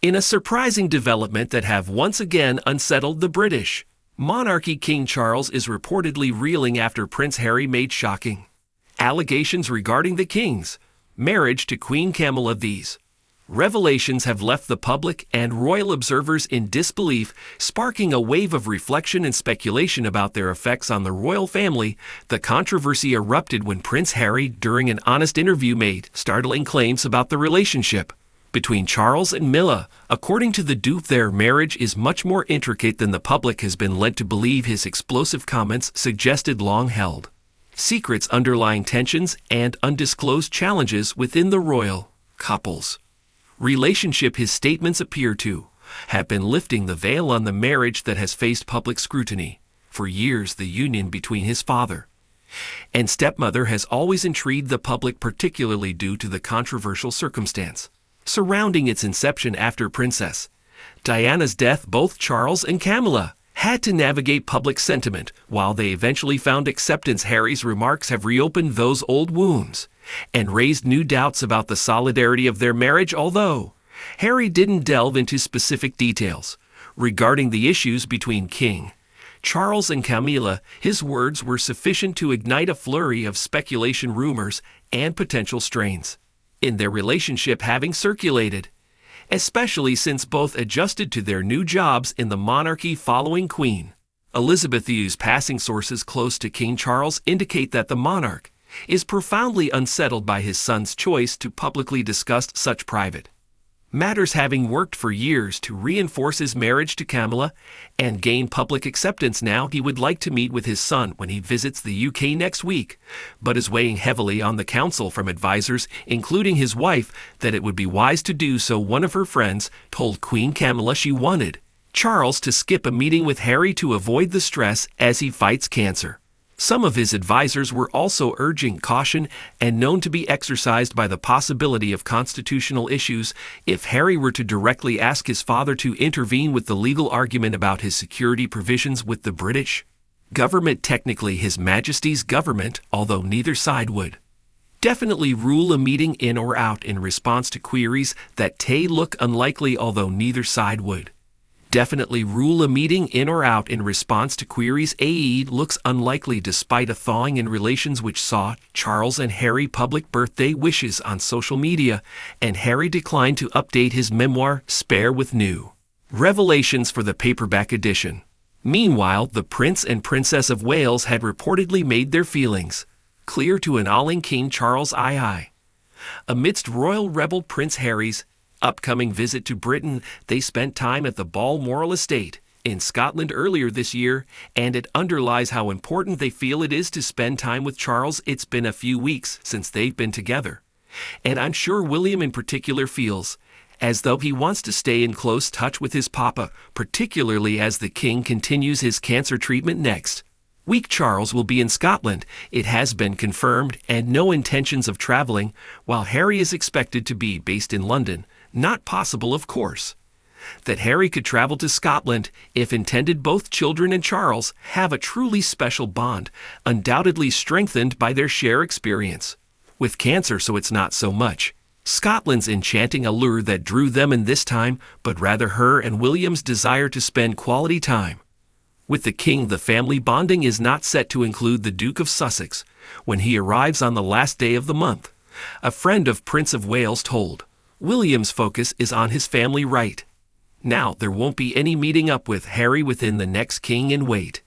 In a surprising development that have once again unsettled the British monarchy, King Charles is reportedly reeling after Prince Harry made shocking allegations regarding the king's marriage to Queen Camilla. These revelations have left the public and royal observers in disbelief, sparking a wave of reflection and speculation about their effects on the royal family. The controversy erupted when Prince Harry, during an honest interview, made startling claims about the relationship between Charles and Camilla. According to the Duke, their marriage is much more intricate than the public has been led to believe. His explosive comments suggested long-held secrets underlying tensions and undisclosed challenges within the royal couple's relationship. His statements appear to have been lifting the veil on the marriage that has faced public scrutiny. For years, the union between his father and stepmother has always intrigued the public, particularly due to the controversial circumstance surrounding its inception. After Princess Diana's death, both Charles and Camilla had to navigate public sentiment. While they eventually found acceptance, Harry's remarks have reopened those old wounds and raised new doubts about the solidarity of their marriage. Although Harry didn't delve into specific details regarding the issues between King Charles and Camilla, his words were sufficient to ignite a flurry of speculation, rumors, and potential strains in their relationship having circulated, especially since both adjusted to their new jobs in the monarchy following Queen Elizabeth's passing. Sources close to King Charles indicate that the monarch is profoundly unsettled by his son's choice to publicly discuss such private matters, having worked for years to reinforce his marriage to Camilla and gain public acceptance. Now he would like to meet with his son when he visits the UK next week, but is weighing heavily on the counsel from advisors, including his wife, that it would be wise to do so. One of her friends told Queen Camilla she wanted Charles to skip a meeting with Harry to avoid the stress as he fights cancer. Some of his advisors were also urging caution and known to be exercised by the possibility of constitutional issues if Harry were to directly ask his father to intervene with the legal argument about his security provisions with the British government. Technically His Majesty's government, although neither side would definitely rule a meeting in or out in response to queries that look unlikely. Although neither side would definitely rule a meeting in or out in response to queries looks unlikely, despite a thawing in relations which saw Charles and Harry public birthday wishes on social media, and Harry declined to update his memoir Spare with new revelations for the paperback edition. Meanwhile, the Prince and Princess of Wales had reportedly made their feelings clear to an awing King Charles II. Amidst royal rebel Prince Harry's upcoming visit to Britain, they spent time at the Balmoral estate in Scotland earlier this year, and it underlies how important they feel it is to spend time with Charles. It's been a few weeks since they've been together, and I'm sure William in particular feels as though he wants to stay in close touch with his papa, particularly as the king continues his cancer treatment. Next week Charles will be in Scotland, it has been confirmed, and no intentions of traveling, while Harry is expected to be based in London. Not possible, of course, that Harry could travel to Scotland if intended. Both children and Charles have a truly special bond, undoubtedly strengthened by their shared experience with cancer, so it's not so much Scotland's enchanting allure that drew them in this time, but rather her and William's desire to spend quality time with the king. The family bonding is not set to include the Duke of Sussex when he arrives on the last day of the month, a friend of Prince of Wales told. William's focus is on his family right now. There won't be any meeting up with Harry within the next king in wait.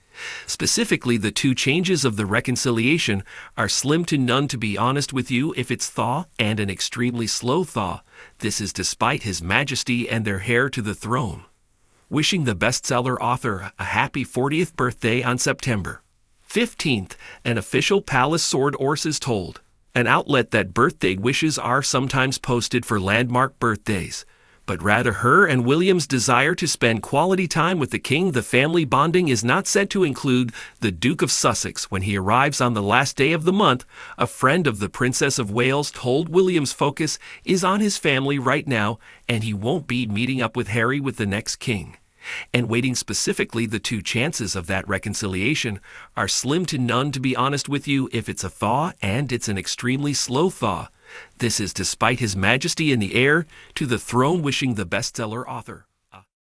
Specifically, the two changes of the reconciliation are slim to none, to be honest with you, if it's thaw, and an extremely slow thaw. This is despite His Majesty and their heir to the throne wishing the bestseller author a happy 40th birthday on September 15th, an official palace source told an outlet that birthday wishes are sometimes posted for landmark birthdays, but rather her and William's desire to spend quality time with the king. The family bonding is not said to include the Duke of Sussex when he arrives on the last day of the month, a friend of the Princess of Wales told. William's focus is on his family right now, and he won't be meeting up with Harry with the next king and waiting. Specifically, the two chances of that reconciliation are slim to none, to be honest with you, if it's a thaw, and it's an extremely slow thaw. This is despite His Majesty in the heir to the throne wishing the bestseller author